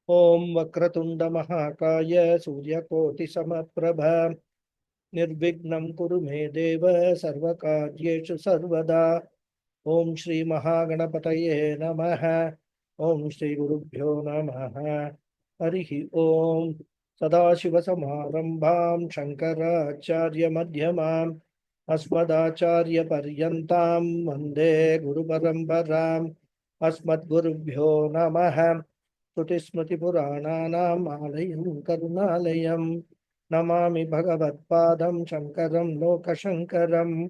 Om Vakratunda Mahakaya Suryakoti Samaprabha Nirvignam Kuru Me Deva Sarvakaryeshu Sarvada Om Shri Mahaganapataye Namaha Om Shri Gurubhyo Namaha Harihi Om Sadashiva Samarambham Shankaracharya Madhyamam Asmadacharya Paryantam Vande Guru Paramparam Asmadgurubhyo Namaha Shrutismritipurananam Alayam Karunalayam Namami Bhagavatpadam Shankaram Lokashankaram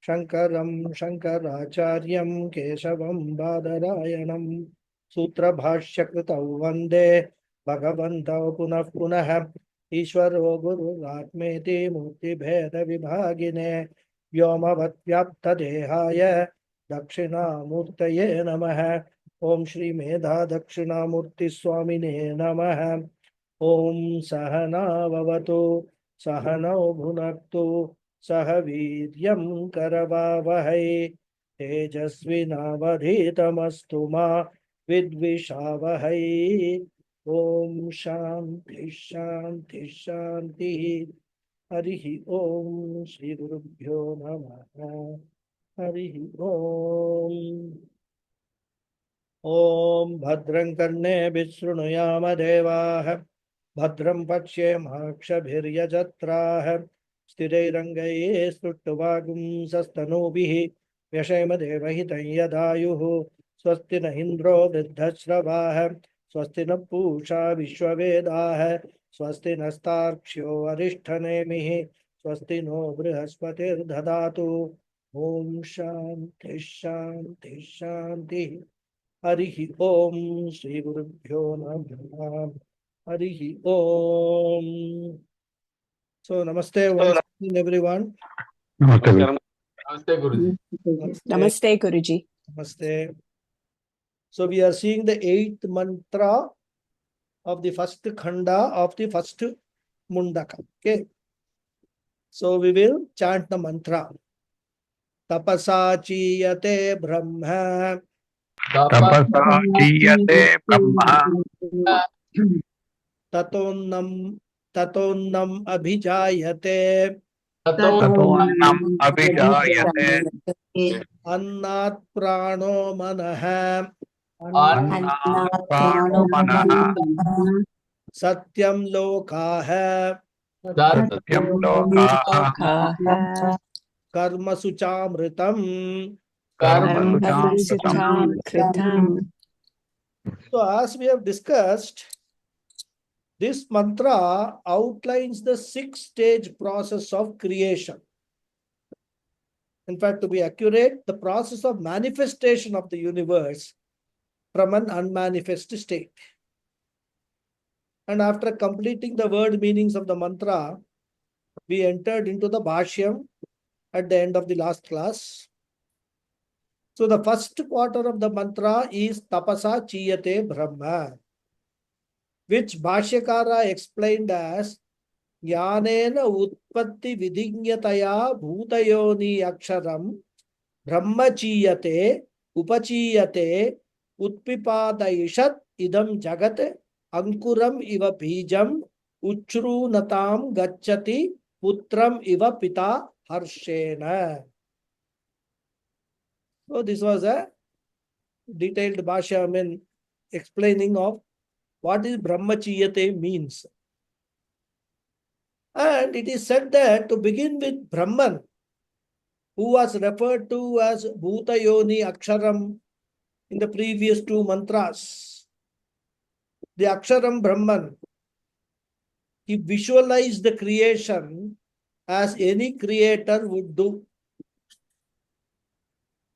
Shankaram Shankaracharyam Keshavam Badarayanam Sutra Bhashyakritau Vande Bhagavantau Punah Punah Ishwaro Guru Atmeti Murti Bheda Vibhagine Vyomavad Vyapta Dehaya Dakshina Murtaye Namaha Om Shri Medha Dakshinamurti Swamine Namaha Om Sahana Vavatu Sahanau Bhunaktu Sahaviryam Karavavahai Tejasvinavadhitamastu ma Vidvishavahai Om Shanti Shanti Shanti Harihi Om Shri Gurubhyo Namaha Harihi Om Om Bhadram Karne Vishrunuyaama Devaha Bhadram Pakshe Makshabhiryajatraha Sthirairangaye Suttavagum Sastanubihi Vyashema Devahitam Yadayuhu Swasti na Indro Vriddhashravaha Swasti na Pusha Vishwavedaha Swasti na Starkshyo Arishthanemihi Swasti no Brihaspatir Dhadatu Om Shanti Shanti Shanti Harihi Om Shri Gurubhyo Namaha Harihi Om. So Namaste once again everyone. Namaste. Namaste, Guruji. Namaste, Guruji. Namaste. So we are seeing the 8th mantra of the first khanda of the first mundaka. Okay. So we will chant the mantra. Tapasa chiyate brahma Tapasa chiyate brahma tatonnam abhijayate tatonam abhijayate annat prano manaha annat prano manaha satyam lokaha satyam lokaha karma suchamritam. karma suchamritam. Kritam. So as we have discussed, this mantra outlines the 6-stage process of creation. In fact, to be accurate, the process of manifestation of the universe from an unmanifest state. And after completing the word meanings of the mantra, we entered into the bhashyam at the end of the last class. So the first quarter of the mantra is Tapasa Chiyate Brahma, which Bhashyakara explained as Jnanena Utpatti Vidhinyataya Bhutayoni Aksharam Brahma Chiyate Upachiyate Utpipadayishat Idam Jagat Ankuram Iva Bijam Uchrunatam Gacchati Putram Iva Pita Harshena. So this was a detailed bhasha, explaining of what is Brahmachiyate means. And it is said that to begin with Brahman, who was referred to as Bhutayoni Aksharam in the previous 2 mantras, the Aksharam Brahman, he visualized the creation as any creator would do.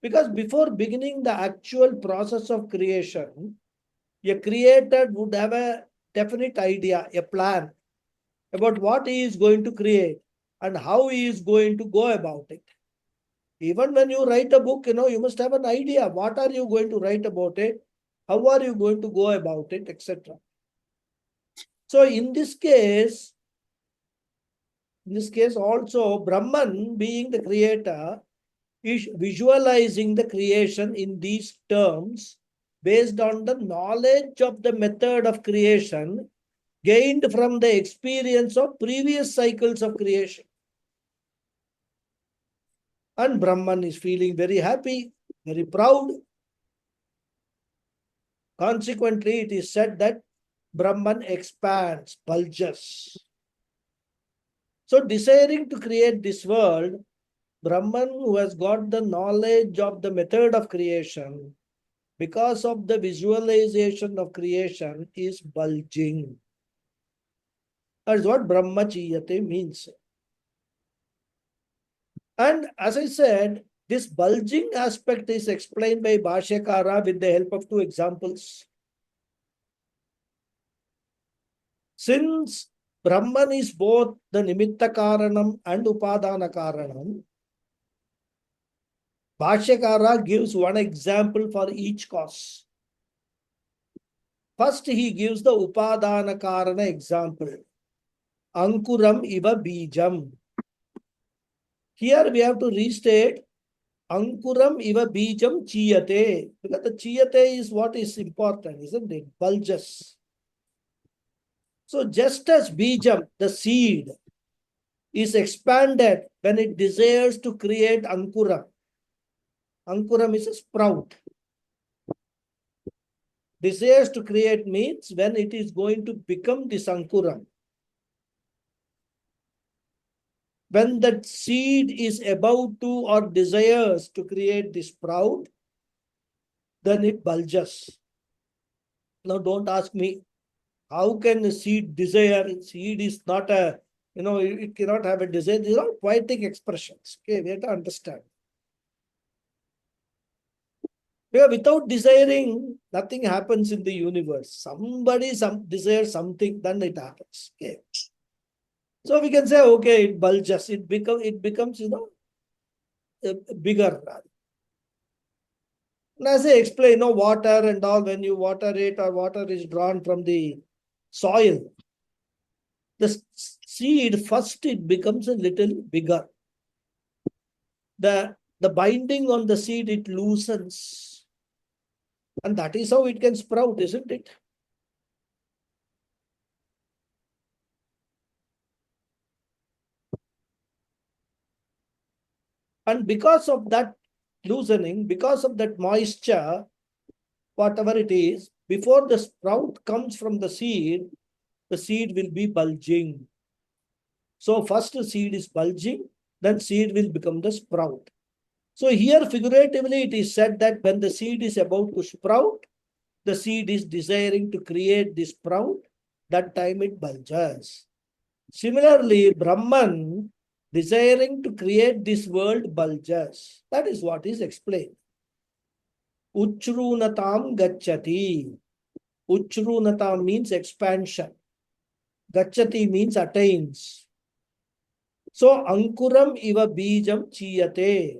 Because before beginning the actual process of creation, a creator would have a definite idea, a plan about what he is going to create and how he is going to go about it. Even when you write a book, you must have an idea. What are you going to write about it? How are you going to go about it, etc. So in this case also, Brahman, being the creator, is visualizing the creation in these terms based on the knowledge of the method of creation gained from the experience of previous cycles of creation. And Brahman is feeling very happy, very proud. Consequently, it is said that Brahman expands, bulges. So, desiring to create this world, Brahman, who has got the knowledge of the method of creation, because of the visualization of creation, is bulging. That's what Brahmachiyate means. And as I said, this bulging aspect is explained by Bhashyakara with the help of two examples. Since Brahman is both the Nimitta Karanam and Upadana Karanam, Bhashyakara gives one example for each cause. First, he gives the Upadana Karana example. Ankuram iva bijam. Here we have to restate Ankuram iva bijam chiyate. Because the chiyate is what is important, isn't it? Bulges. So just as bijam, the seed, is expanded when it desires to create Ankuram. Ankuram is a sprout. Desires to create means when it is going to become this Ankuram. When that seed is about to or desires to create this sprout, then it bulges. Now don't ask me, how can a seed desire? Seed is not a, it cannot have a desire. These are poetic expressions. Okay, we have to understand. Because without desiring, nothing happens in the universe. Somebody desires something, then it happens. Okay. So we can say, okay, it bulges. It becomes, bigger. And as I explain, water and all, when you water it or water is drawn from the soil, the seed first it becomes a little bigger. The binding on the seed, it loosens. And that is how it can sprout, isn't it? And because of that loosening, because of that moisture, whatever it is, before the sprout comes from the seed will be bulging. So first the seed is bulging, then seed will become the sprout. So here figuratively it is said that when the seed is about to sprout, the seed is desiring to create this sprout, that time it bulges. Similarly, Brahman desiring to create this world bulges. That is what is explained. Uchrunatam gacchati. Uchrunatam means expansion. Gacchati means attains. So, Ankuram iva bijam chiyate.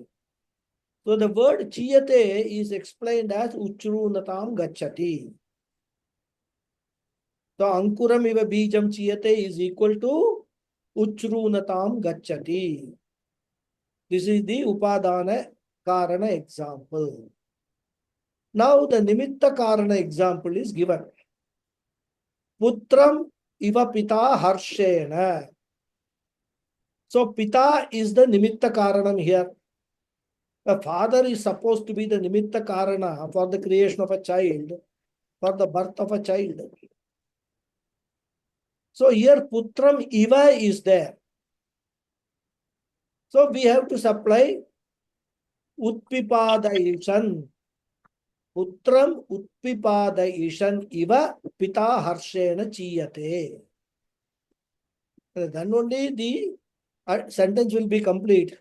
So, the word chiyate is explained as Uchrunatam gacchati. So, Ankuram iva bijam chiyate is equal to Uchrunatam gacchati. This is the Upadana Karana example. Now the Nimitta Karana example is given. Putram iva pita harshena. So pita is the Nimitta Karanam here. The father is supposed to be the Nimitta Karana for the creation of a child, for the birth of a child. So here Putram iva is there. So we have to supply Utpipadayishan. Putram Utpipadayishan iva pita harshena chiyate. Then only the sentence will be complete.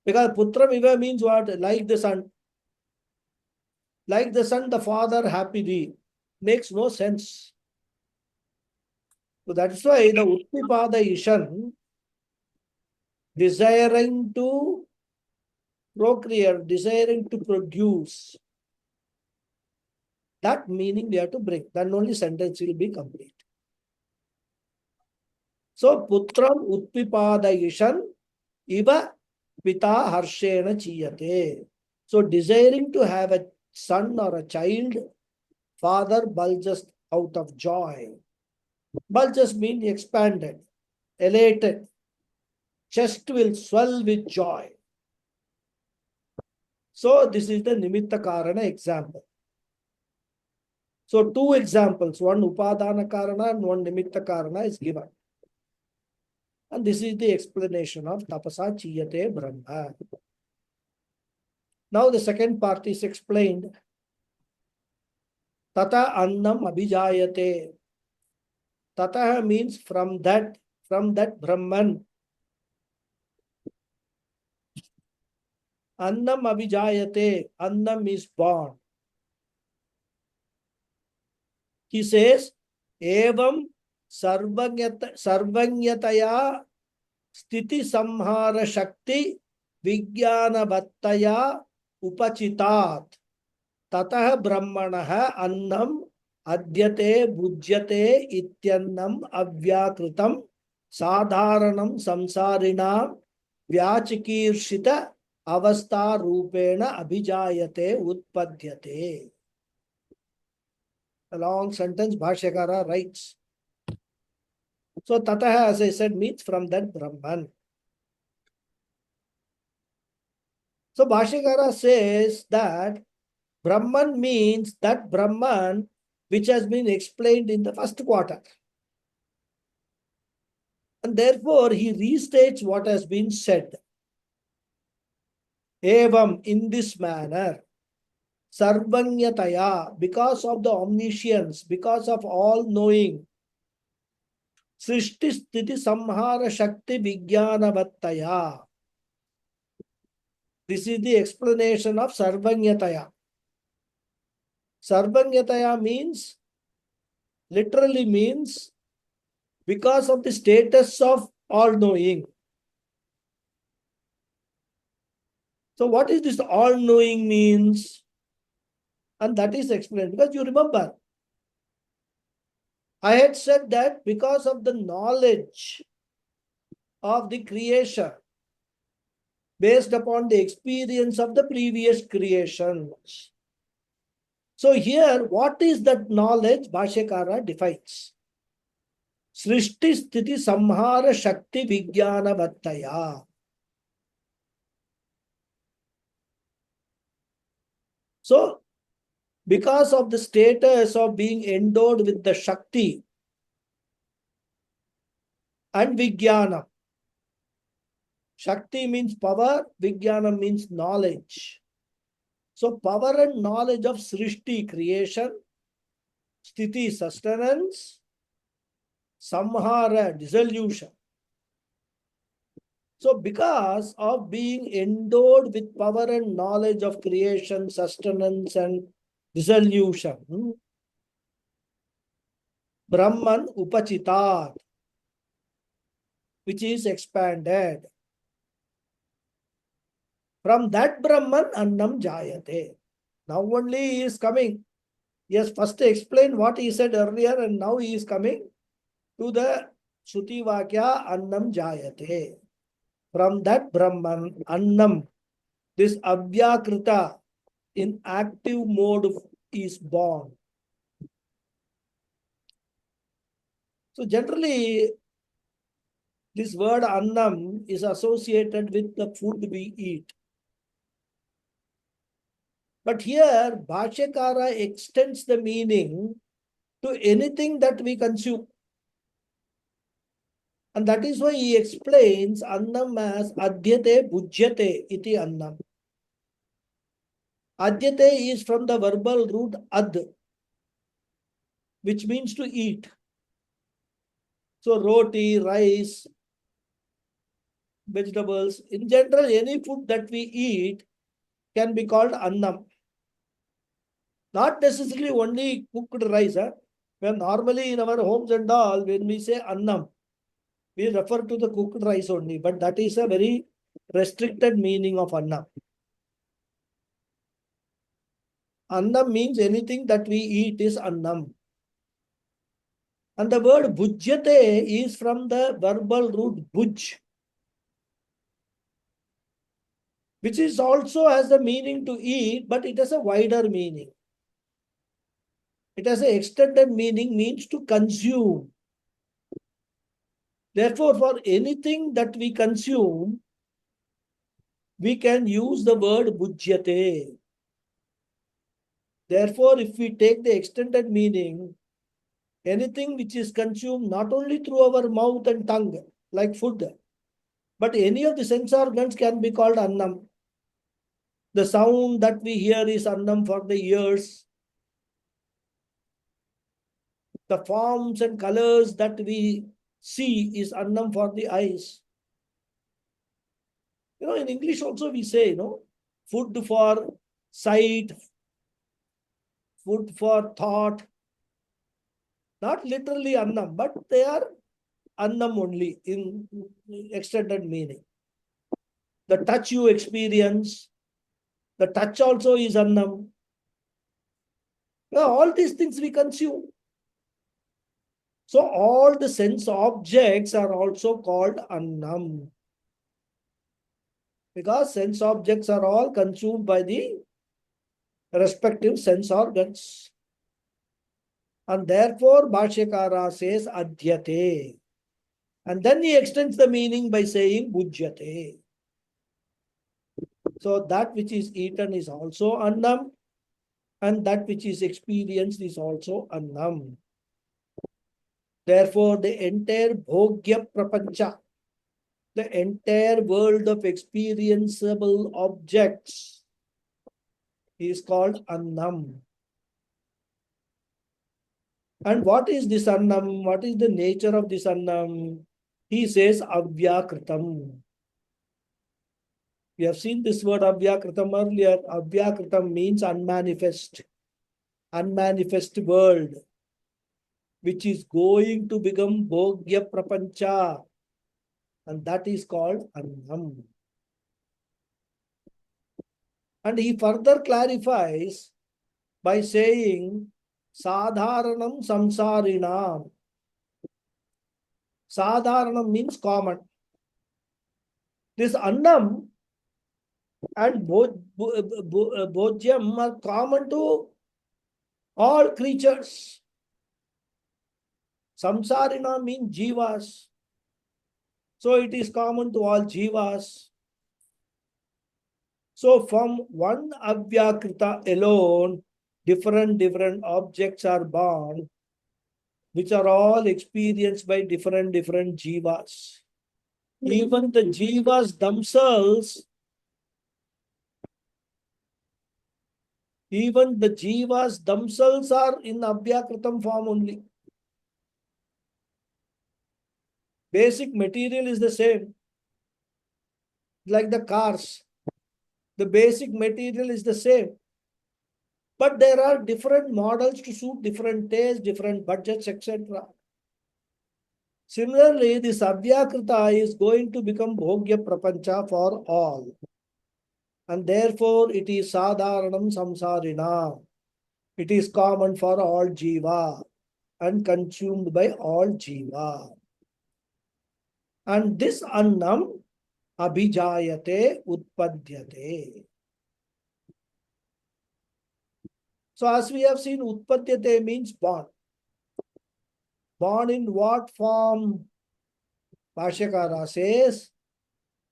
Because Putram iva means what? Like the son. Like the son, the father happily. Makes no sense. So that's why the Utpipadayishan, desiring to procreate, desiring to produce, that meaning we have to bring. Then only sentence will be complete. So Putram Utpipadayishan iva pita harshena chiyate. So desiring to have a son or a child, father bulges out of joy. Bulges means expanded, elated. Chest will swell with joy. So this is the Nimitta Karana example. So two examples, one Upadana Karana and one Nimitta Karana is given. And this is the explanation of Tapasa Chiyate Brahma. Now the second part is explained. Tata Annam Abhijayate. Tata means from that Brahman. Annam Abhijayate. Annam is born. He says, Evam Sarvanyataya Sthiti Samhara Shakti Vijnana Vattaya Upachitat Tatah Brahmanaha Annam Adyate Bhujyate Ityannam Avyakritam Sadharanam Samsarinam Vyachikirshita Avastha Rupena Abhijayate Utpadyate. A long sentence Bhashyakara writes. So Tataha, as I said, means from that Brahman. So Bhashyakara says that Brahman means that Brahman which has been explained in the first quarter. And therefore he restates what has been said. Evam, in this manner, Sarvanyataya, because of the omniscience, because of all knowing, Srishti Sthiti Samhara Shakti Vijnana Vattaya. This is the explanation of Sarvanyataya. Sarvanyataya means, literally means, because of the status of all-knowing. So what is this all-knowing means? And that is explained. Because you remember, I had said that because of the knowledge of the creation, based upon the experience of the previous creations. So here, what is that knowledge? Bhashyakara defines. Srishti Sthiti Samhara Shakti Vijnana Vattaya. So, because of the status of being endowed with the Shakti and Vijnana. Shakti means power, Vijnana means knowledge. So, power and knowledge of Srishti, creation, Sthiti, sustenance, Samhara, dissolution. So, because of being endowed with power and knowledge of creation, sustenance, and dissolution, Brahman Upachitat, which is expanded. From that Brahman, Annam Jayate. Now only he is coming. He has first explained what he said earlier, and now he is coming to the Shruti Vakya Annam Jayate. From that Brahman, Annam, this Avyakrita in active mode is born. So generally, this word Annam is associated with the food we eat. But here, Bhashyakara extends the meaning to anything that we consume. And that is why he explains Annam as Adhyate Bhujyate iti Annam. Adhyate is from the verbal root ad, which means to eat. So roti, rice, vegetables, in general, any food that we eat can be called Annam. Not necessarily only cooked rice. When normally in our homes and all, when we say Annam, we refer to the cooked rice only, but that is a very restricted meaning of Annam. Annam means anything that we eat is Annam. And the word Bhujyate is from the verbal root Bhuj, which is also has the meaning to eat, but it has a wider meaning. It has an extended meaning, means to consume. Therefore, for anything that we consume, we can use the word bhujyate. Therefore, if we take the extended meaning, anything which is consumed not only through our mouth and tongue, like food, but any of the sense organs can be called annam. The sound that we hear is annam for the ears. The forms and colors that we see is annam for the eyes. In English also we say, food for sight, food for thought. Not literally annam, but they are annam only in extended meaning. The touch you experience, the touch also is annam. All these things we consume. So all the sense objects are also called annam. Because sense objects are all consumed by the respective sense organs. And therefore, Bhashyakara says adhyate. And then he extends the meaning by saying bhujyate. So that which is eaten is also annam, and that which is experienced is also annam. Therefore, the entire bhogya prapancha, the entire world of experienceable objects, is called annam. And what is this annam? What is the nature of this annam? He says avyakritam. We have seen this word avyakritam earlier. Avyakritam means unmanifest. Unmanifest world, which is going to become bhogya prapancha. And that is called annam. And he further clarifies by saying sadharanam samsarinam. Sadharanam means common. This annam and bhojyam are common to all creatures. Samsarina means jivas. So it is common to all jivas. So from one avyakrita alone, different objects are born, which are all experienced by different jivas. Even the jivas themselves, are in avyakritam form only. Basic material is the same. Like the cars, the basic material is the same. But there are different models to suit different tastes, different budgets, etc. Similarly, this Avyakrita is going to become Bhogya Prapancha for all. And therefore, it is Sadharanam Samsarina. It is common for all Jiva and consumed by all Jiva. And this Annam Abhijayate Utpadyate. So as we have seen, Utpadyate means born. Born in what form? Bhashyakara says,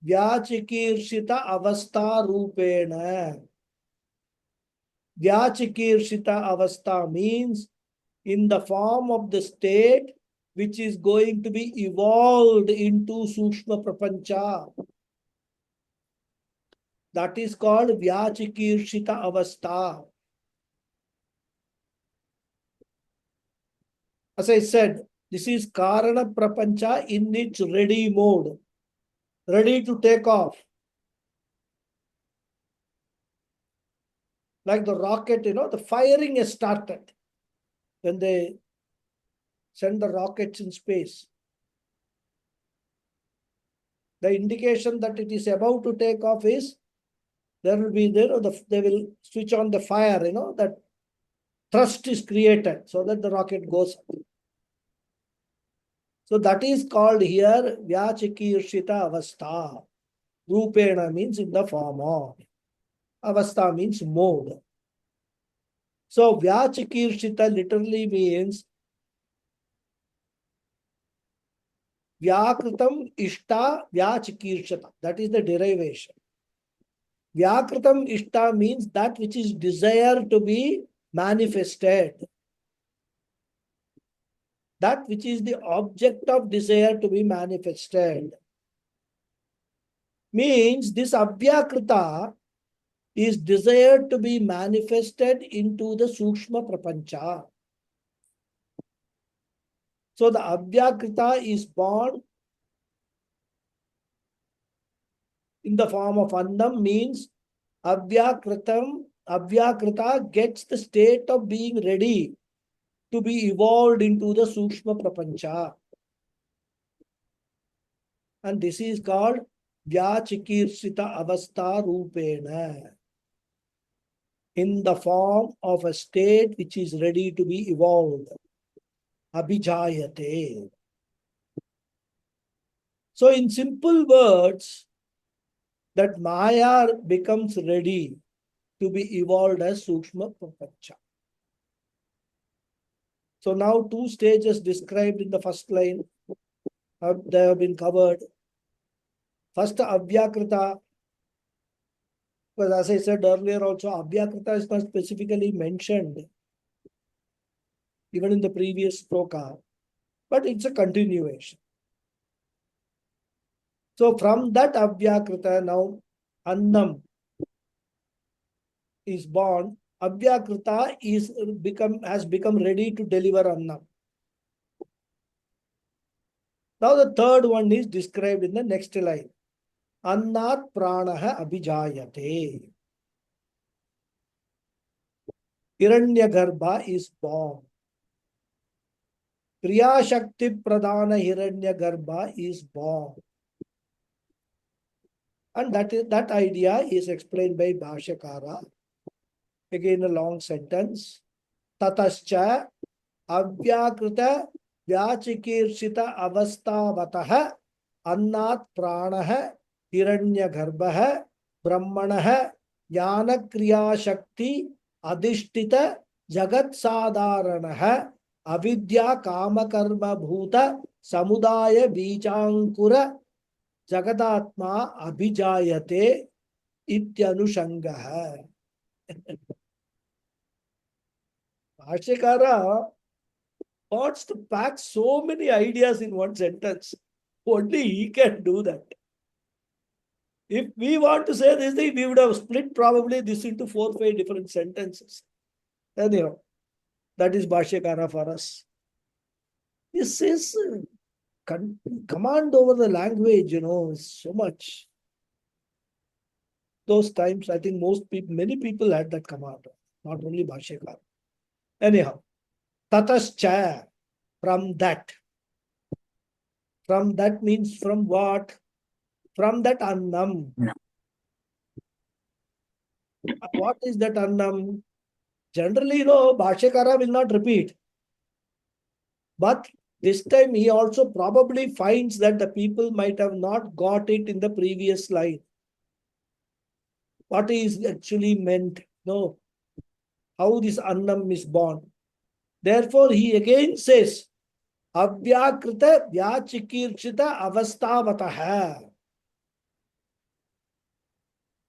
Vyachikirshita avastha rupena. Vyachikirshita avastha means in the form of the state which is going to be evolved into Sukshma Prapancha. That is called Vyachikirshita avastha. As I said, this is Karana Prapancha in its ready mode, ready to take off. Like the rocket, the firing has started when they send the rockets in space. The indication that it is about to take off is there will be they will switch on the fire, that thrust is created so that the rocket goes up. So that is called here Vyachikirshita avastha. Rupena means in the form of. Avastha means mode. So Vyachikirshita literally means Vyakritam Ishta Vyachikirshita. That is the derivation. Vyakritam Ishta means that which is desired to be manifested. That which is the object of desire to be manifested. Means this Abhyakrita is desired to be manifested into the Sukshma Prapancha. So the Abhyakrita is born in the form of Annam, means Abhyakrita gets the state of being ready to be evolved into the Sukshma Prapancha. And this is called Vyachikirsita Avastha Rupena. In the form of a state which is ready to be evolved. Abhijayate. So in simple words, that Maya becomes ready to be evolved as Sukshma Prapancha. So now two stages described in the first line they have been covered. First, Abhyakrita. Because as I said earlier also, Abhyakrita is not specifically mentioned even in the previous sloka, but it's a continuation. So from that Abhyakrita, now Annam is born. Abhyakrita has become ready to deliver Annam. Now the third one is described in the next line. Annat pranaha abhijayate. Hiranyagarbha is born. Kriya Shakti Pradhana Hiranyagarbha is born. And that idea is explained by Bhashyakara. Again a long sentence. Tatascha Avyakrita Vyachikirshita Avasthavataha Annat Pranaha Hiranyagarbha Brahmanaha Jnana Kriya Shakti Adhishtita Jagat Sadharanaha Avidya Kamakarma Bhuta Samudaya Bijankura Jagadatma Abhijayate Ityanushangaha. Bhashyakara wants to pack so many ideas in one sentence. Only he can do that. If we want to say this thing, we would have split probably this into 4 or 5 different sentences. Anyhow, that is Bhashyakara for us. This is command over the language, so much. Those times, I think many people had that command, not only Bhashyakara. Anyhow, tatascha, from that. From that means from what? From that annam. No. What is that annam? Generally, Bhashyakara will not repeat. But this time he also probably finds that the people might have not got it in the previous line. What is actually meant? No. How this annam is born. Therefore, he again says, Abhyakrita Vyachikirshita Avasthavataha.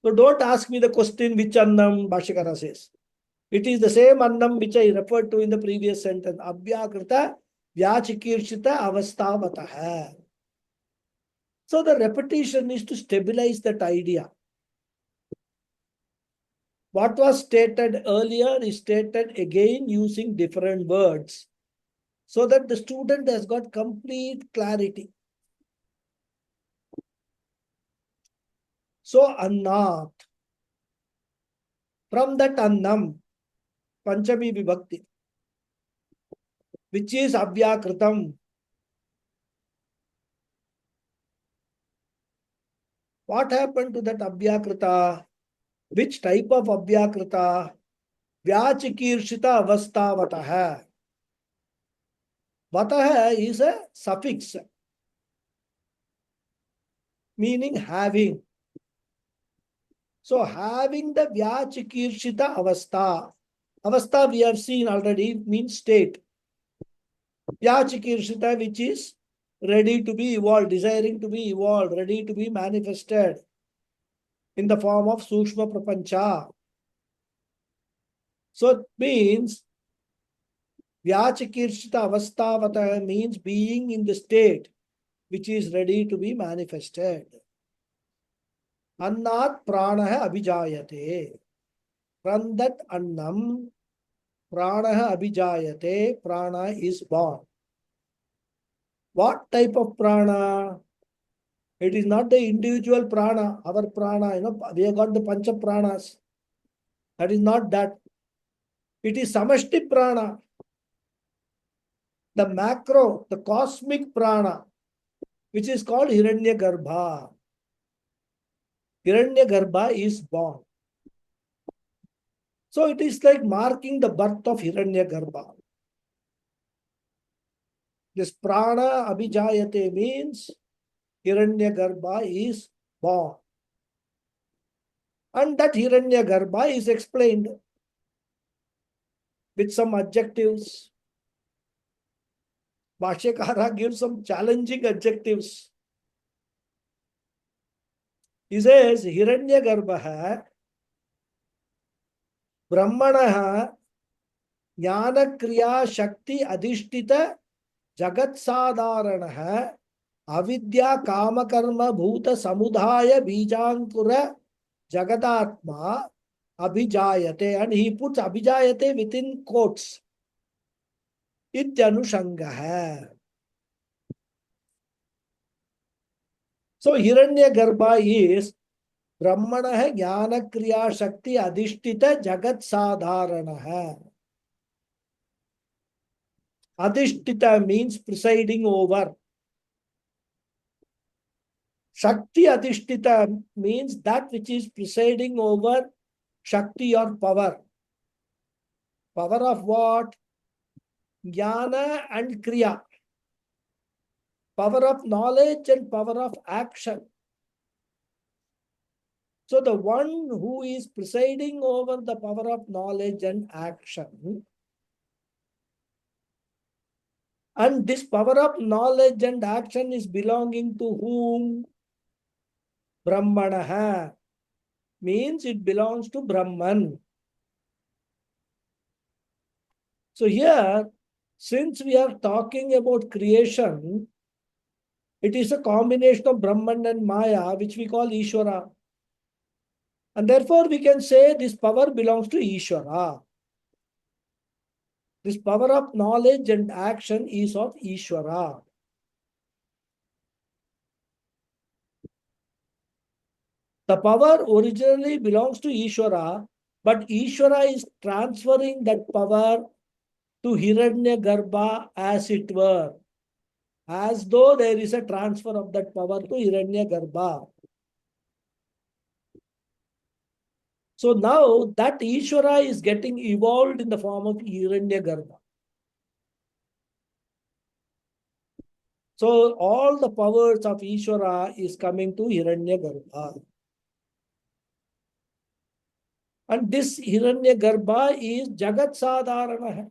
So don't ask me the question which annam Bhashyakara says. It is the same annam which I referred to in the previous sentence. Abhyakrita Vyachikirshita Avasthavataha. So the repetition is to stabilize that idea. What was stated earlier is stated again using different words, so that the student has got complete clarity. So Annat, from that Annam, Panchami Vibhakti, which is Abhyakritam. What happened to that Abhyakrita? Which type of Abhyakrita? Vyachikirshita Avasthavataha. Vataha is a suffix, meaning having. So having the Vyachikirshita avastha. Avastha we have seen already means state. Vyachikirshita, which is ready to be evolved, desiring to be evolved, ready to be manifested in the form of Sukshma Prapancha. So it means Vyachikirshita avasthavata means being in the state which is ready to be manifested. Annat pranaha abhijayate. From that annam, pranaha abhijayate, prana is born. What type of prana? It is not the individual prana, our prana, we have got the pancha pranas. That is not that. It is samashti prana. The macro, the cosmic prana, which is called Hiranyagarbha. Hiranyagarbha is born. So it is like marking the birth of Hiranyagarbha. This prana abhijayate means Hiranyagarbha is born. And that Hiranyagarbha is explained with some adjectives. Bhashyakara gives some challenging adjectives. He says, Hiranyagarbha Brahmana Jnana Kriya Shakti Adhishtita Jagat Sadharana Avidya Kamakarma Bhuta Samudhaya Bijankura Jagadatma Abhijayate, and he puts Abhijayate within quotes. Ityanushangaha. So Hiranyagarbha is Brahmana Jnana Kriya Shakti Adhishtita Jagat Sadharana. Adhishtita means presiding over. Shakti Adhishtita means that which is presiding over Shakti or power. Power of what? Jnana and Kriya. Power of knowledge and power of action. So the one who is presiding over the power of knowledge and action, and this power of knowledge and action is belonging to whom? Brahmanaha. Means it belongs to Brahman. So here, since we are talking about creation, it is a combination of Brahman and Maya, which we call Ishvara. And therefore, we can say this power belongs to Ishvara. This power of knowledge and action is of Ishvara. The power originally belongs to Ishvara, but Ishvara is transferring that power to Hiranyagarbha as it were, as though there is a transfer of that power to Hiranyagarbha. So now that Ishvara is getting evolved in the form of Hiranyagarbha. So all the powers of Ishvara is coming to Hiranyagarbha. And this Hiranyagarbha is Jagat Sadharana.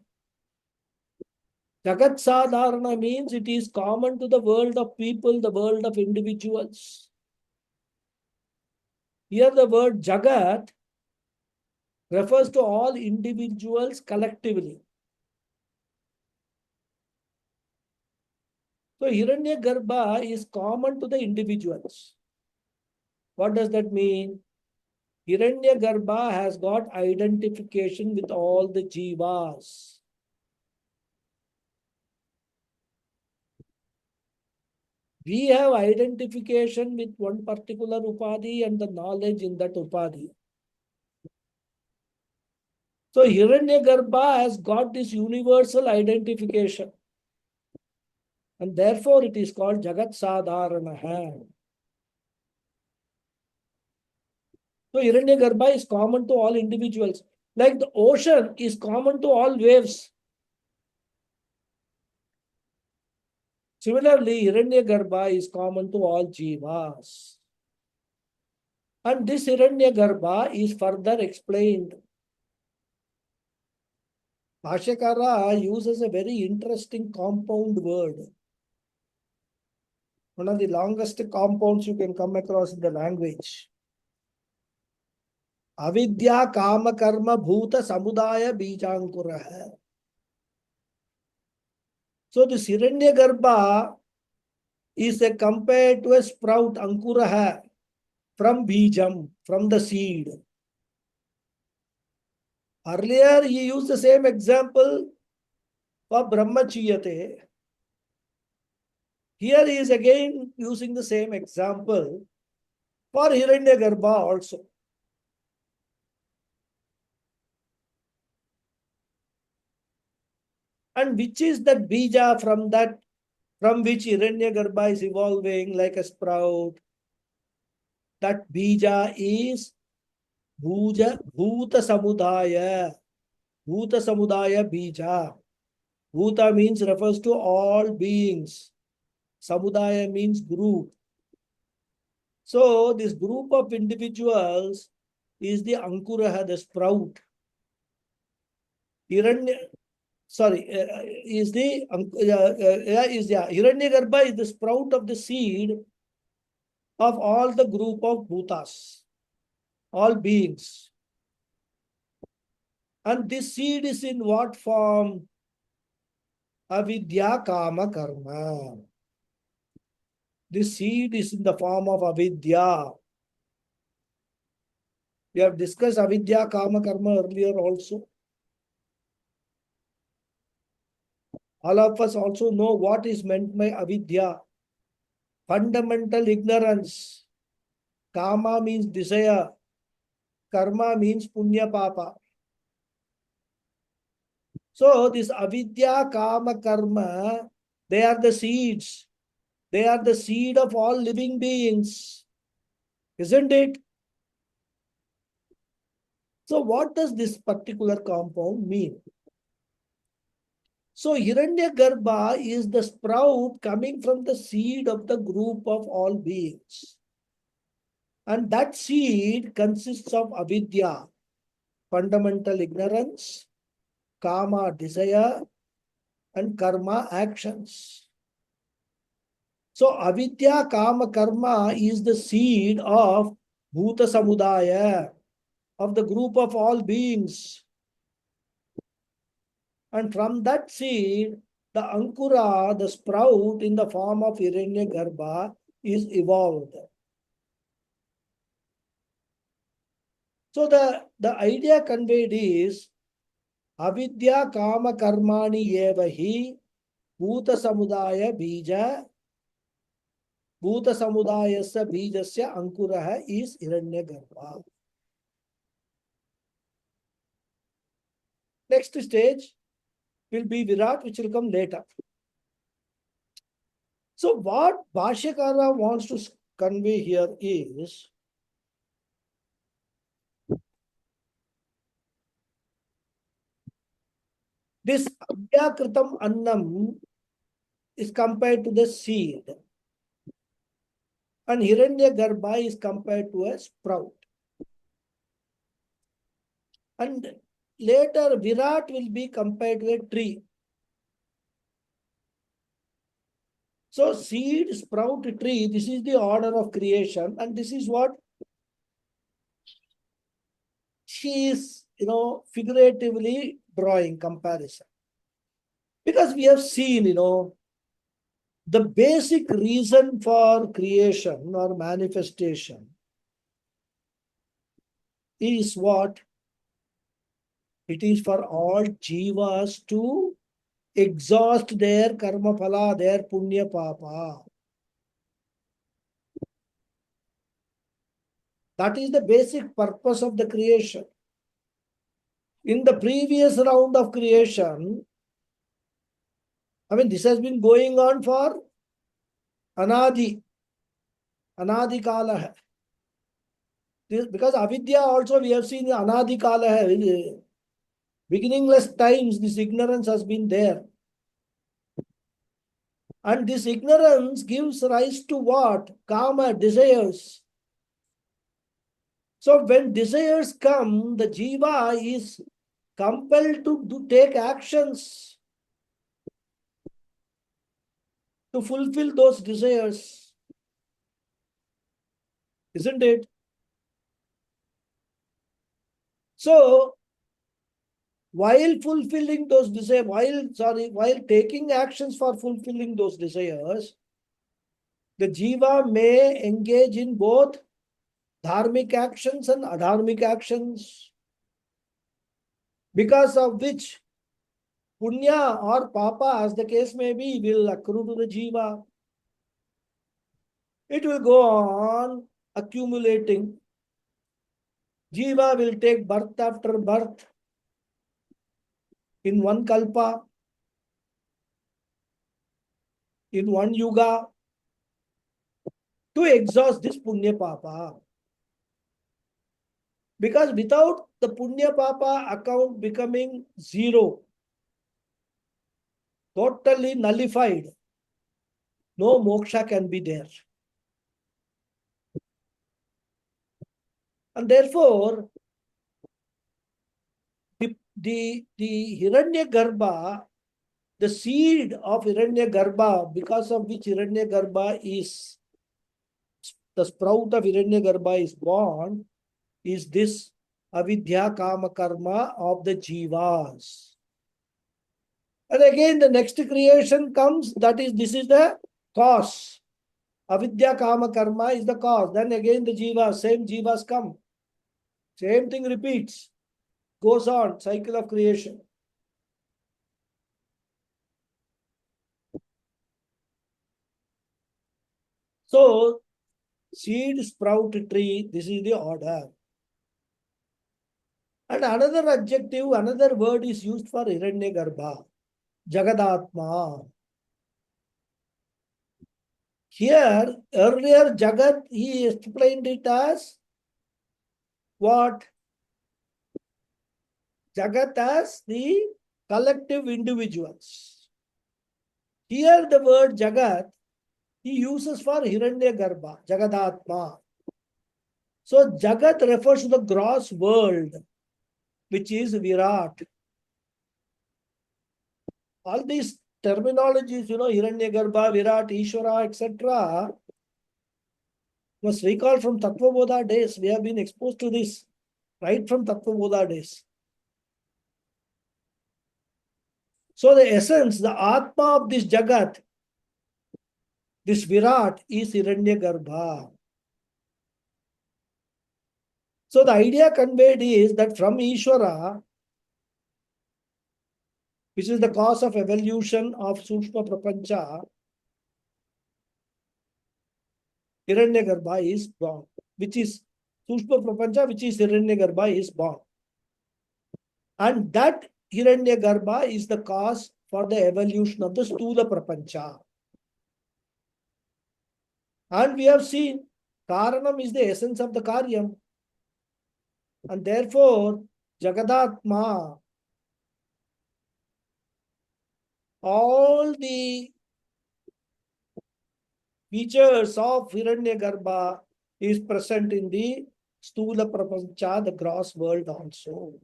Jagat Sadharana means it is common to the world of people, the world of individuals. Here the word Jagat refers to all individuals collectively. So Hiranyagarbha is common to the individuals. What does that mean? Hiranyagarbha has got identification with all the jivas. We have identification with one particular upadhi and the knowledge in that upadhi. So Hiranyagarbha has got this universal identification. And therefore it is called Jagat Sadharana. So Hiranyagarbha is common to all individuals. Like the ocean is common to all waves. Similarly, Hiranyagarbha is common to all jivas. And this Hiranyagarbha is further explained. Bhashyakara uses a very interesting compound word. One of the longest compounds you can come across in the language. Avidya kama karma bhuta samudaya bijankura. So this Hiranyagarbha is compared to a sprout, ankuraha, from bijam, from the seed. Earlier he used the same example for brahmachiyate. Here he is again using the same example for Hiranyagarbha also. And which is that bija from which Hiranyagarbha is evolving like a sprout? That bija is bhuta samudaya. Bhuta samudaya bija. Bhuta means refers to all beings. Samudaya means group. So this group of individuals is the ankuraha, the sprout. Hiranyagarbha is the sprout of the seed of all the group of bhutas, all beings. And this seed is in what form? Avidya kama karma. This seed is in the form of avidya. We have discussed avidya kama karma earlier also. All of us also know what is meant by avidya. Fundamental ignorance. Kama means desire. Karma means punya papa. So this avidya, kama, karma, they are the seeds. They are the seed of all living beings. Isn't it? So what does this particular compound mean? So Hiranyagarbha is the sprout coming from the seed of the group of all beings. And that seed consists of avidya, fundamental ignorance, kama, desire, and karma, actions. So avidya, kama, karma is the seed of bhuta samudaya, of the group of all beings. And from that seed, the ankura, the sprout in the form of Hiranyagarbha is evolved. So the idea conveyed is avidya kama karmani evahi bhuta samudaya bija bhuta samudayasya bijasya ankuraha is Hiranyagarbha. Next stage will be Virat, which will come later. So what Bhashyakara wants to convey here is this avyakritam annam is compared to the seed, and Hiranyagarbha is compared to a sprout. And later Virat will be compared to a tree. So seed, sprout, tree, this is the order of creation, and this is what she is, figuratively drawing comparison. Because we have seen, the basic reason for creation or manifestation is what? It is for all jivas to exhaust their karma phala, their punya papa. That is the basic purpose of the creation. In the previous round of creation, this has been going on for anadi kala hai. Because avidya also we have seen anadi kala hai. Beginningless times this ignorance has been there. And this ignorance gives rise to what? Kama, desires. So when desires come, the jiva is compelled to take actions to fulfill those desires. Isn't it? So while fulfilling those desires, while taking actions for fulfilling those desires, the jiva may engage in both dharmic actions and adharmic actions, because of which punya or papa, as the case may be, will accrue to the jiva. It will go on accumulating. Jiva will take birth after birth in one kalpa, in one yuga, to exhaust this punya papa. Because without the punya papa account becoming zero, totally nullified, no moksha can be there. And therefore, the Hiranyagarbha, the seed of Hiranyagarbha, because of which Hiranyagarbha is, the sprout of Hiranyagarbha is born, is this avidya kama karma of the jivas. And again, the next creation comes, this is the cause. Avidya kama karma is the cause. Then again, the jivas, same jivas come. Same thing repeats. Goes on, cycle of creation. So, seed, sprout, tree, this is the order. And another adjective, another word is used for Hiranyagarbha, Jagadatma. Here, earlier Jagat, he explained it as what? Jagat as the collective individuals. Here the word Jagat, he uses for Hiranyagarbha, Jagadatma. So Jagat refers to the gross world, which is Virat. All these terminologies, Hiranyagarbha, Virat, Ishvara, etc., was recalled from Tattva Bodha days. We have been exposed to this right from Tattva Bodha days. So the essence, the Atma of this Jagat, this Virat, is Hiranyagarbha. So the idea conveyed is that from Ishvara, which is the cause of evolution of Sukshma Prapancha, Hiranyagarbha is born, which is Sukshma Prapancha, which is Hiranyagarbha is born. And that Hiranyagarbha is the cause for the evolution of the Stula Prapancha. And we have seen Karanam is the essence of the Karyam. And therefore, Jagadatma, all the features of Hiranyagarbha is present in the Stula Prapancha, the gross world also.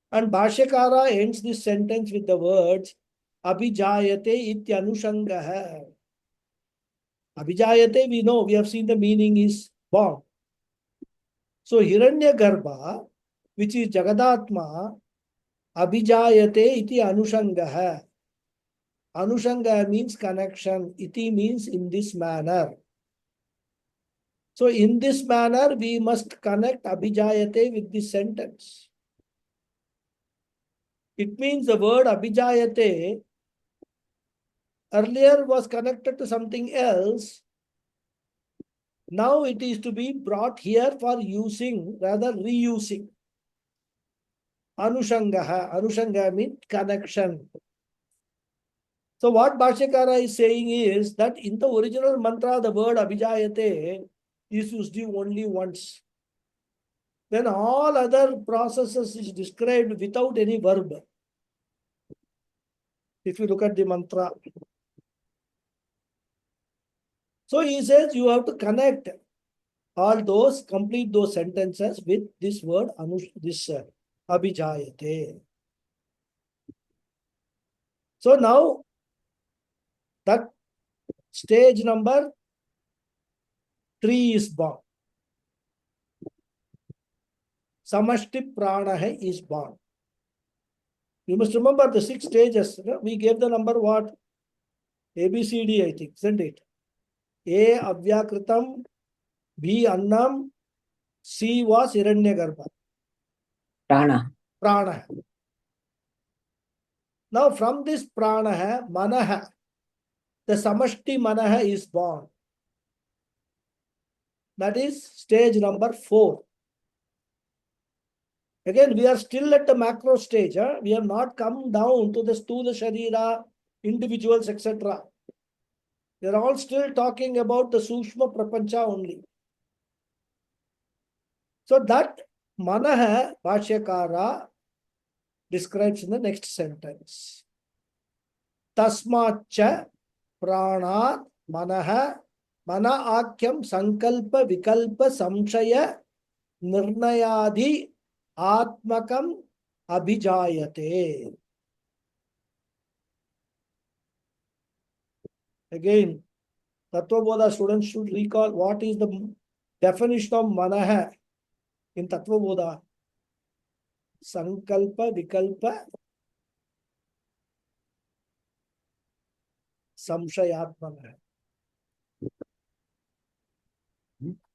And Bhashyakara ends this sentence with the words Abhijayate ityanushangaha. Abhijayate, we know, we have seen the meaning is born. So Hiranyagarbha, which is Jagadatma, Abhijayate iti anushangaha. Anushanga means connection. Iti means in this manner. So in this manner, we must connect Abhijayate with this sentence. It means the word Abhijayate earlier was connected to something else. Now it is to be brought here for using, rather reusing. Anushangaha. Anushanga means connection. So what Bhashyakara is saying is that in the original mantra, the word Abhijayate is used only once. Then all other processes is described without any verb. If you look at the mantra. So he says you have to connect all those, complete those sentences with this word, abhijayate. So now, that stage number 3 is born. Samashti Pranaha is born. You must remember the 6 stages. We gave the number what? A, B, C, D, I think, isn't it? A, Avyakritam, B, Annam, C was Hiranyagarbha. Prana. Prana. Now from this Prana, Manaha, the Samashti Manaha is born. That is stage number 4. Again, we are still at the macro stage. We have not come down to the Stula Sharira, individuals, etc. We are all still talking about the Sushma Prapancha only. So that Manaha, Bhashyakara describes in the next sentence. Tasmacha Pranat Manaha Mana Akyam Sankalpa Vikalpa Samshaya Nirnayadi Atmakam Abhijayate. Again, Tattvabodha students should recall what is the definition of Manaha in Tattvabodha. Sankalpa Vikalpa Samshayatmana.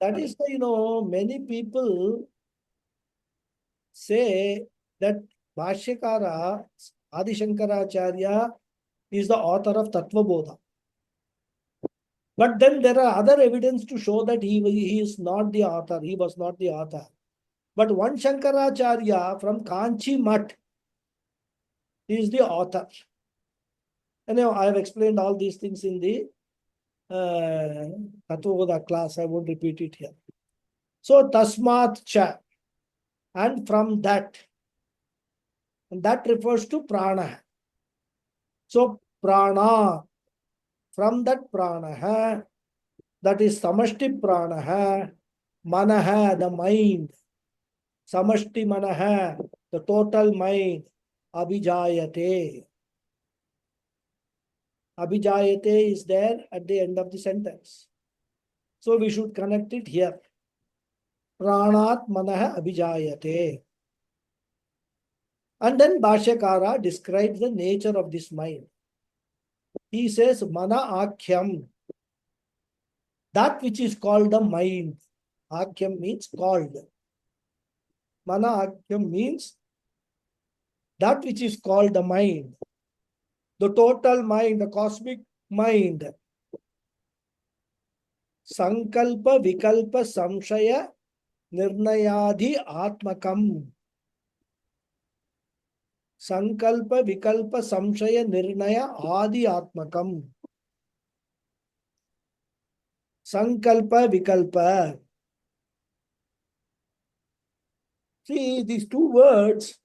That is the, many people say that Bhashyakara, Adi Shankaracharya, is the author of Tattvabodha. But then there are other evidence to show that he is not the author. He was not the author. But one Shankaracharya from Kanchi Mutt is the author. And I have explained all these things in the Tattvabodha class. I won't repeat it here. So Tasmat Cha. And from that, and that refers to Prana. So Prana, from that Prana, that is Samashti Prana, Manaha, the mind, Samashti Manaha, the total mind, Abhijayate. Abhijayate is there at the end of the sentence. So we should connect it here. Pranat Manaha Abhijayate. And then Bhashyakara describes the nature of this mind. He says, Mana Akhyam, that which is called the mind. Akhyam means called. Mana Akhyam means that which is called the mind. The total mind, the cosmic mind. Sankalpa Vikalpa Samshaya Nirnayadhi Atmakam. Sankalpa Vikalpa Samshaya Nirnaya Adi Atmakam. Sankalpa Vikalpa. See, these two words,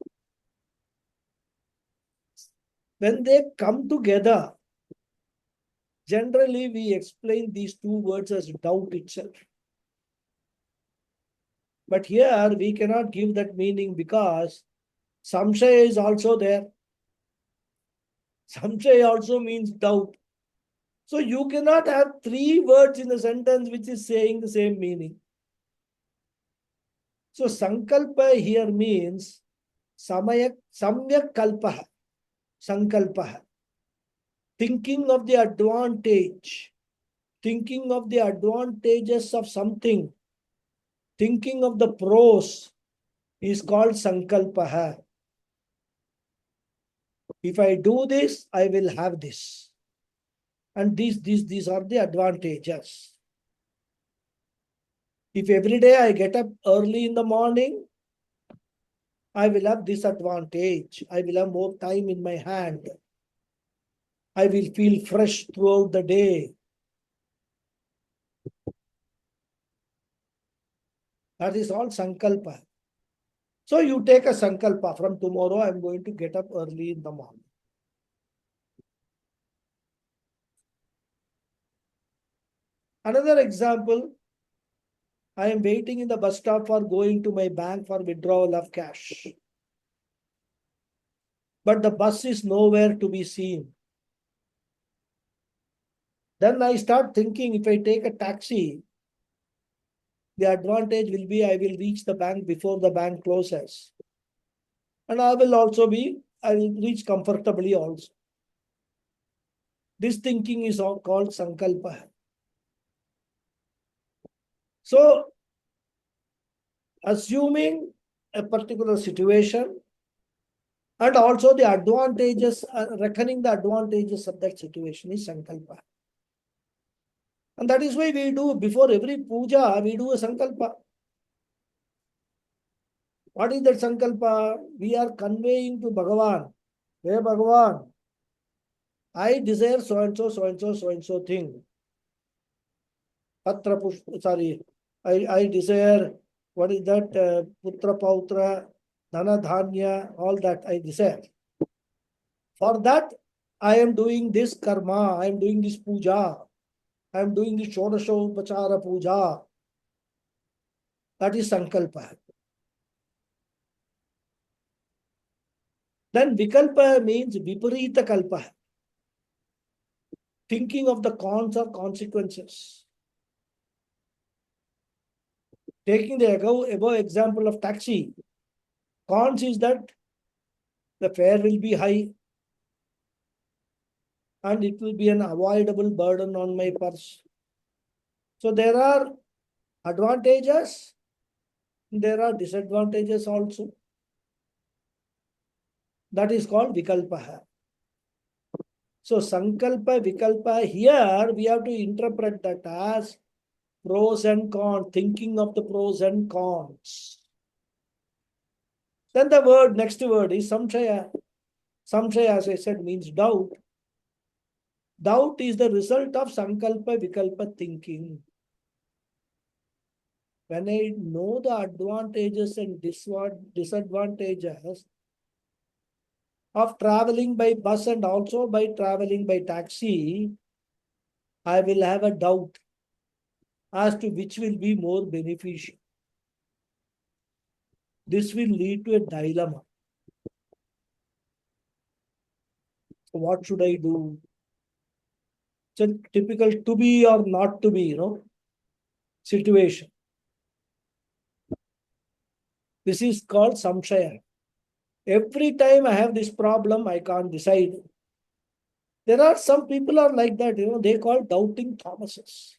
when they come together, generally we explain these two words as doubt itself. But here we cannot give that meaning because Samshaya is also there. Samshaya also means doubt. So you cannot have 3 words in a sentence which is saying the same meaning. So Sankalpa here means Samyak Kalpaha. Sankalpaha. Thinking of the advantage. Thinking of the advantages of something. Thinking of the pros is called Sankalpaha. If I do this, I will have this. And these are the advantages. If every day I get up early in the morning, I will have this advantage. I will have more time in my hand. I will feel fresh throughout the day. That is all Sankalpa. So you take a Sankalpa. From tomorrow, I am going to get up early in the morning. Another example, I am waiting in the bus stop for going to my bank for withdrawal of cash. But the bus is nowhere to be seen. Then I start thinking, if I take a taxi, the advantage will be I will reach the bank before the bank closes. And I will reach comfortably also. This thinking is called sankalpa. So, assuming a particular situation and also the advantages, reckoning the advantages of that situation is sankalpa. And that is why we do, before every puja, we do a sankalpa. What is that sankalpa? We are conveying to Bhagavan. Hey Bhagavan, I desire so and so, so and so, so and so thing. Patra pushpa, sorry, I desire, what is that? Putra pautra, dhana dhanya, all that I desire. For that, I am doing this karma, I am doing this puja, I am doing this Shodashopachara puja. That is sankalpa. Then vikalpa means viparita kalpa. Thinking of the cons or consequences. Taking the above example of taxi, cons is that the fare will be high and it will be an avoidable burden on my purse. So there are advantages, there are disadvantages also. That is called vikalpa. So sankalpa, vikalpa, here we have to interpret that as pros and cons, thinking of the pros and cons. Then the next word is samshaya. Samshaya, as I said, means doubt. Doubt is the result of sankalpa, vikalpa thinking. When I know the advantages and disadvantages of traveling by bus and also by traveling by taxi, I will have a doubt as to which will be more beneficial. This will lead to a dilemma. So what should I do? It's a typical to be or not to be, situation. This is called samshaya. Every time I have this problem, I can't decide. There are some people are like that, they call doubting Thomases.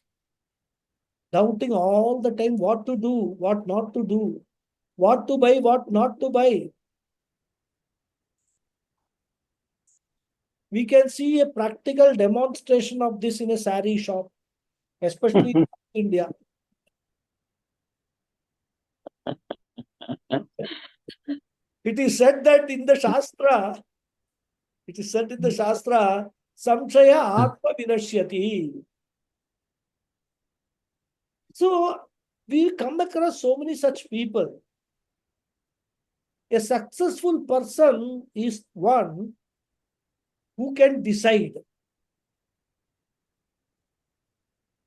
Doubting all the time what to do, what not to do, what to buy, what not to buy. We can see a practical demonstration of this in a sari shop, especially in India. It is said that in the Shastra, samshaya atma vinashyati. So we come across so many such people. A successful person is one who can decide.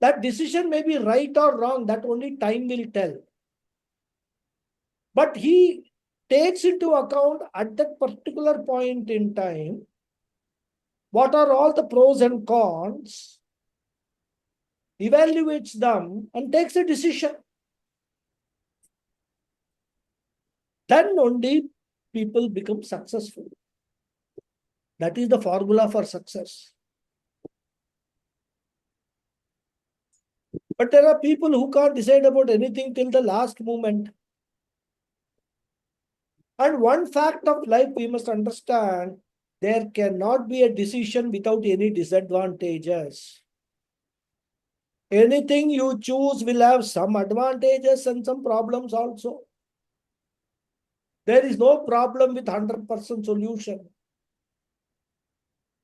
That decision may be right or wrong, that only time will tell. But he takes into account at that particular point in time, what are all the pros and cons, evaluates them and takes a decision. Then only people become successful. That is the formula for success. But there are people who can't decide about anything till the last moment. And one fact of life we must understand, there cannot be a decision without any disadvantages. Anything you choose will have some advantages and some problems also. There is no problem with 100% solution.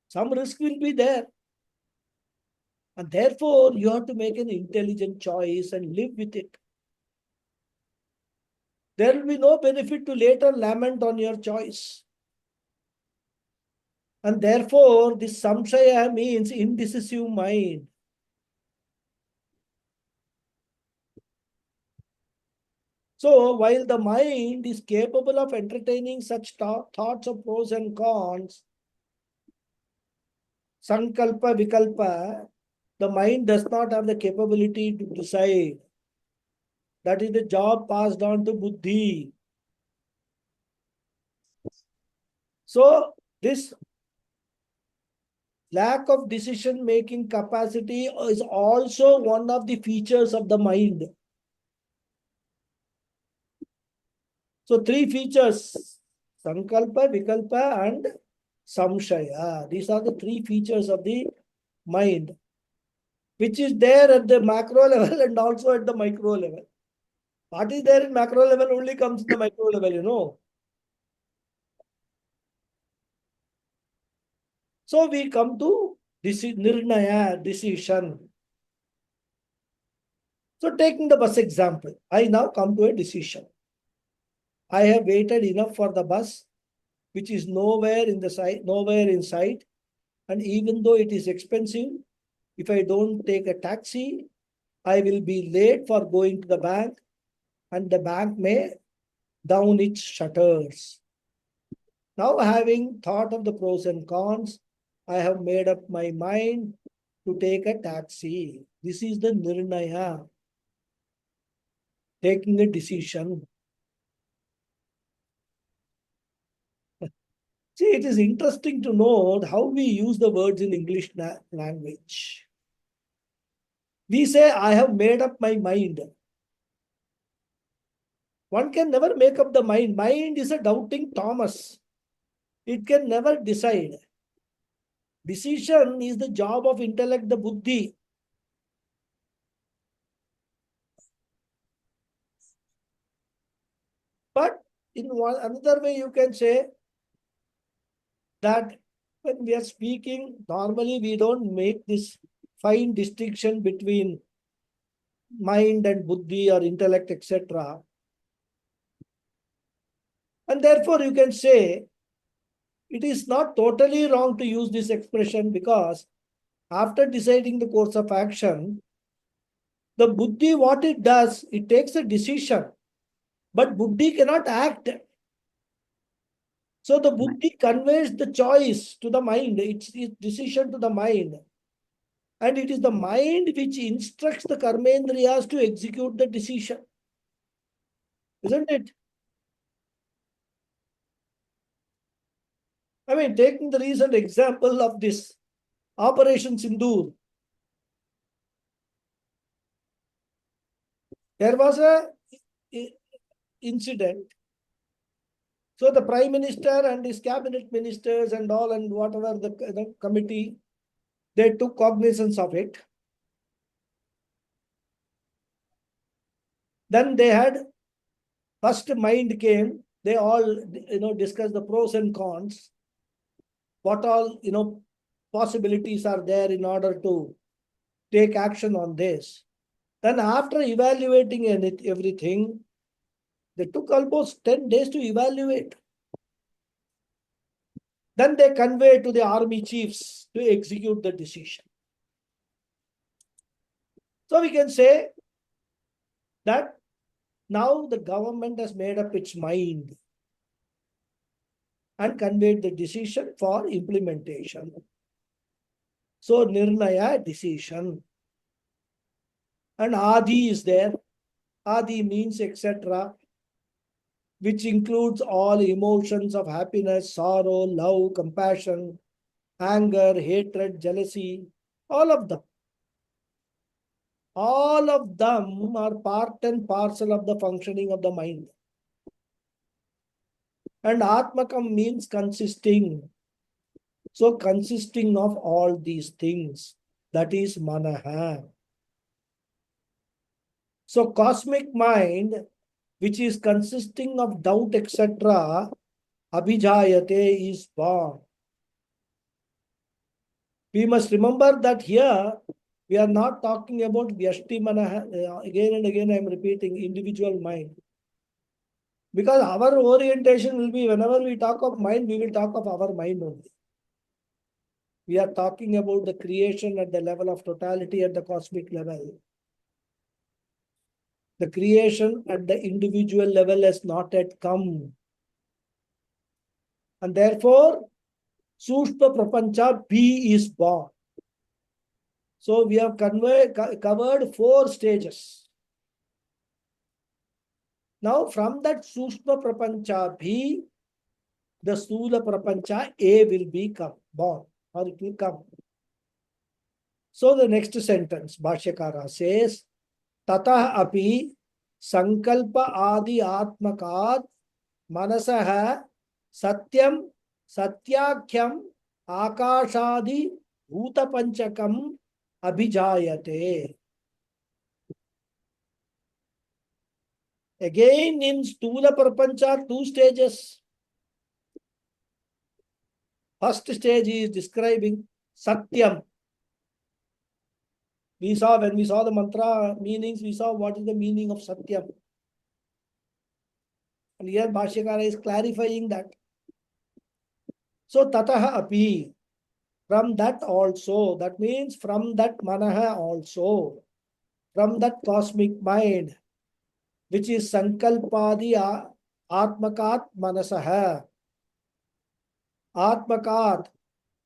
Some risk will be there. And therefore, you have to make an intelligent choice and live with it. There will be no benefit to later lament on your choice. And therefore, this samshaya means indecisive mind. So while the mind is capable of entertaining such thoughts of pros and cons, sankalpa, vikalpa, the mind does not have the capability to decide. That is the job passed on to buddhi. So this lack of decision-making capacity is also one of the features of the mind. So three features, sankalpa, vikalpa and samshaya. These are the three features of the mind, which is there at the macro level and also at the micro level. What is there in macro level only comes in the micro level, you know. So we come to nirnaya, decision. So taking the bus example, I now come to a decision. I have waited enough for the bus, which is nowhere in sight. And even though it is expensive, if I don't take a taxi, I will be late for going to the bank, and the bank may down its shutters. Now, having thought of the pros and cons, I have made up my mind to take a taxi. This is the nirnaya, taking a decision. See, it is interesting to note how we use the words in English language. We say, I have made up my mind. One can never make up the mind. Mind is a doubting Thomas. It can never decide. Decision is the job of intellect, the buddhi. But in another way, you can say that when we are speaking, normally we don't make this fine distinction between mind and buddhi or intellect, etc. And therefore, you can say it is not totally wrong to use this expression, because after deciding the course of action, the buddhi, what it does, it takes a decision, but buddhi cannot act. So the buddhi conveys the choice to the mind, its decision to the mind. And it is the mind which instructs the karmendriyas to execute the decision. Isn't it? I mean, taking the recent example of this Operation Sindoor, there was a incident. So the Prime Minister and his cabinet ministers and all, and whatever the committee, they took cognizance of it. Then they had, first mind came, they all discussed the pros and cons, what all possibilities are there in order to take action on this. Then after evaluating everything, they took almost 10 days to evaluate. Then they conveyed to the army chiefs to execute the decision. So we can say that now the government has made up its mind and conveyed the decision for implementation. So nirnaya, decision. And adi is there. Adi means etc., which includes all emotions of happiness, sorrow, love, compassion, anger, hatred, jealousy, all of them. All of them are part and parcel of the functioning of the mind. And Atmakam means consisting. So consisting of all these things, that is Manaha. So cosmic mind, which is consisting of doubt, etc., Abhijayate, is born. We must remember that here we are not talking about Vyashti Manaha. Again and again I am repeating, individual mind. Because our orientation will be, whenever we talk of mind, we will talk of our mind only. We are talking about the creation at the level of totality, at the cosmic level. The creation at the individual level has not yet come. And therefore, Sushma Prapancha B is born. So we have covered 4 stages. Now from that Sushma Prapancha B, the Sthula Prapancha A will be born, or it will come. So the next sentence, Bhashyakara says, Tatah api sankalpa adi atmakat manasaha satyam satyakhyam akashadi bhutapanchakam abhijayate. Again in Sthula Prapancha, 2 stages. First stage is describing Satyam. When we saw the mantra meanings, we saw what is the meaning of Satyam. And here Bhashyakara is clarifying that. So Tataha api, from that also, that means from that Manaha also, from that cosmic mind, which is Sankalpadi Atmakat Manasaha. Atmakat,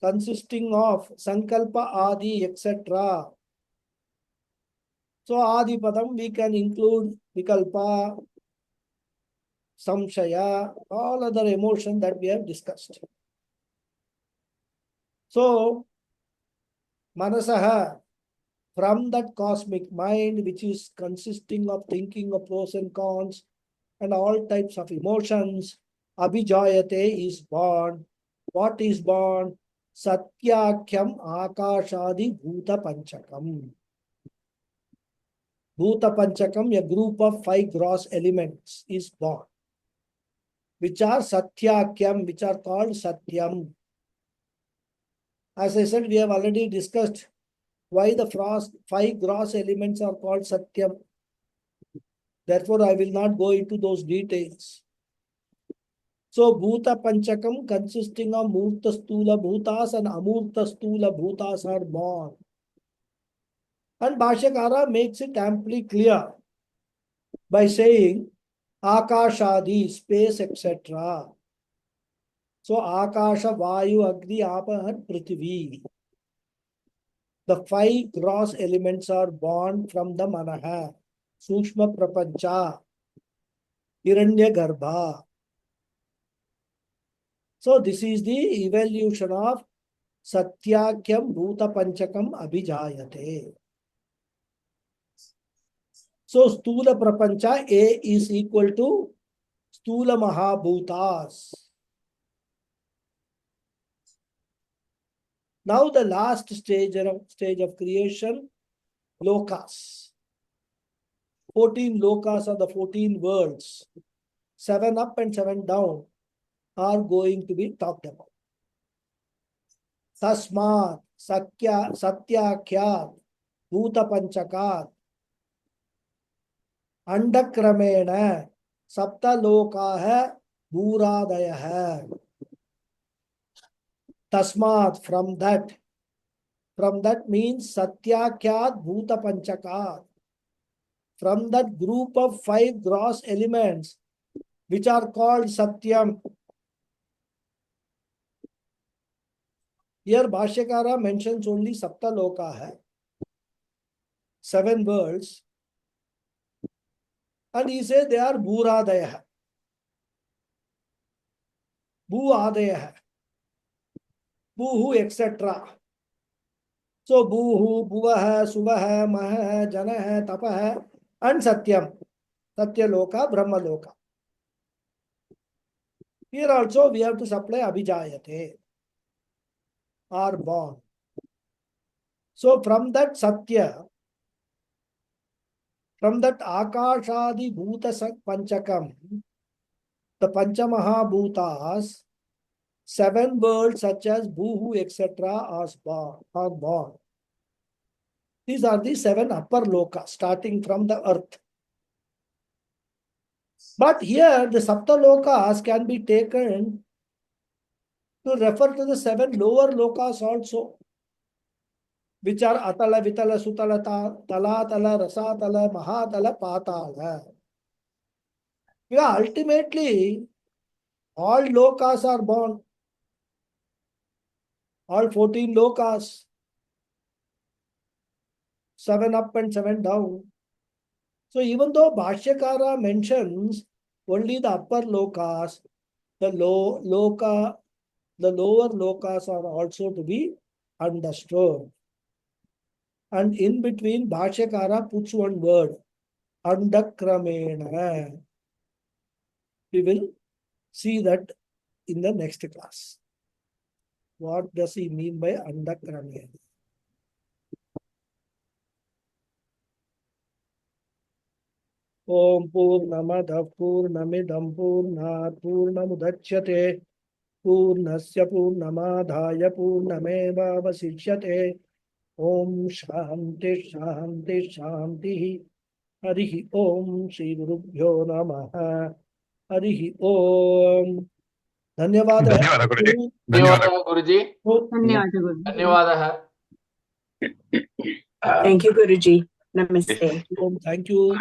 consisting of Sankalpa Adi, etc. So Adi Padam we can include Vikalpa, Samshaya, all other emotions that we have discussed. So Manasaha, from that cosmic mind which is consisting of thinking of pros and cons and all types of emotions, Abhijayate is born. What is born? Satyakhyam Akashadi Bhuta Panchakam. Bhuta Panchakam, a group of 5 gross elements, is born, which are Satyakhyam, which are called Satyam. As I said, we have already discussed why the 5 gross elements are called Satyam. Therefore, I will not go into those details. So, Bhuta Panchakam consisting of Murta Stula Bhutas and Amurta Stula Bhutas are born. And Bhashyakara makes it amply clear by saying Akashadi, space, etc. So, Akasha, Vayu, Agni, Apa and Prithvi. The 5 gross elements are born from the Manaha, Sushma Prapancha, Hiranya Garbha. So this is the evolution of Satyakhyam Bhuta Panchakam Abhijayate. So Sthula Prapancha A is equal to Sthula Mahabhutas. Now the last stage of creation, Lokas. 14 Lokas are the 14 worlds. 7 up and 7 down are going to be talked about. Tasmat, Satyakhyat, Bhuta Panchakat, Andakramena, Sapta Lokaha, Bhuradaya. Tasmat, from that means Satyakhyat, Bhuta Panchakat. From that group of 5 gross elements, which are called Satyam. Here Bhashyakara mentions only Sapta Loka, 7 worlds, and he says they are Bhuradaya, Bhu-adaya, Bhuhu, etc. So Bhuhu, Bhuvaha, Suvaha, Maha, Janaha, Tapaha, and Satyam, Satya Loka, Brahma Loka. Here also we have to supply Abhijayate, are born. So from that Satya, from that Akashadi Bhuta Panchakam, the Panchamaha Bhutas, 7 worlds such as Bhuhu, etc. are born. These are the 7 upper lokas starting from the earth. But here the Sapta Lokas can be taken to refer to the 7 lower lokas also. which are Atala, Vitala, Sutala, Talatala, Rasatala, Mahatala, Patala. Yeah, ultimately, all lokas are born. All 14 lokas. 7 up and 7 down. So even though Bhashyakara mentions only the upper lokas, the lower lokas are also to be understood. And in between, Bhashyakara puts one word, Andakramena. We will see that in the next class. What does he mean by Andakramena? Om Purnamadav Purnamidam Purnat Purnamudachyate Purnasya Purnamadhaya Purnameva Vasishyate Om Shanti Shanti Shanti Harihi Om Shri Gurubhyo Namaha Harihi Om Dhanyavada. धन्यवादः गुरुजी धन्यवादः गुरुजी धन्यवादः गुरुजी. धन्यवादः Thank you, Guruji. Namaste. Om. Thank you.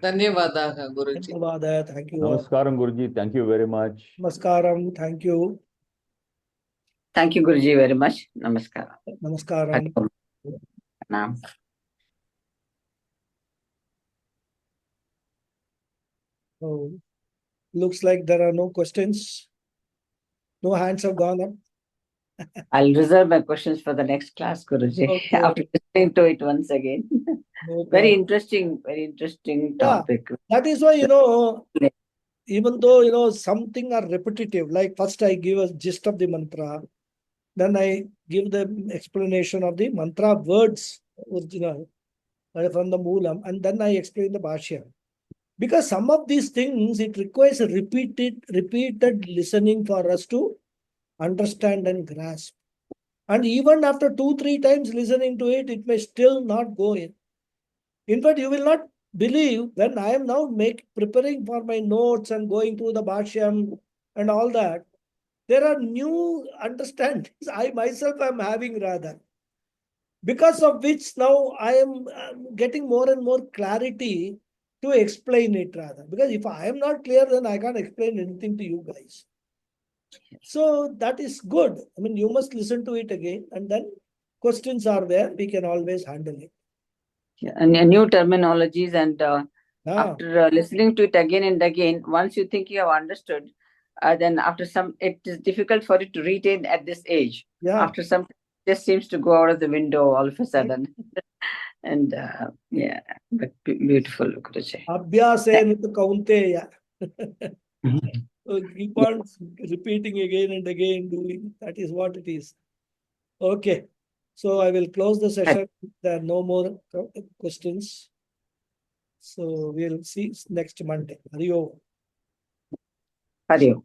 ధన్యవాదాలు Guruji. Dhanyavada. Thank you. Namaskaram Guruji, thank you very much. Namaskaram. Thank you. Thank you, Guruji, very much. Namaskar. Namaskaram. Pranam. Oh, looks like there are no questions. No hands have gone up. I'll reserve my questions for the next class, Guruji, Okay. after listening to it once again. No Very problem. interesting Yeah. topic. That is why, even though, something are repetitive, like first I give a gist of the mantra, then I give the explanation of the mantra words, original, from the Moolam, and then I explain the Bhashya. Because some of these things, it requires repeated listening for us to understand and grasp. And even after 2-3 times listening to it, it may still not go in. In fact, you will not believe when I am now preparing for my notes and going through the Bhashyam and all that, there are new understandings I myself am having rather. Because of which now I am getting more and more clarity to explain it rather. Because if I am not clear, then I can't explain anything to you guys. So that is good. I mean, you must listen to it again, and then questions are there. We can always handle it. And new terminologies, and Ah, after listening to it again and again, once you think you have understood, then after some, it is difficult for it to retain at this age. yeah. After some, it just seems to go out of the window all of a sudden. And yeah, but beautiful, Guruji. Abhyasena tu kaunteya. So keep on repeating again and again, doing. That is what it is. Okay. So I will close the session. There are no more questions. So we'll see next Monday. Hari Om. Hari Om.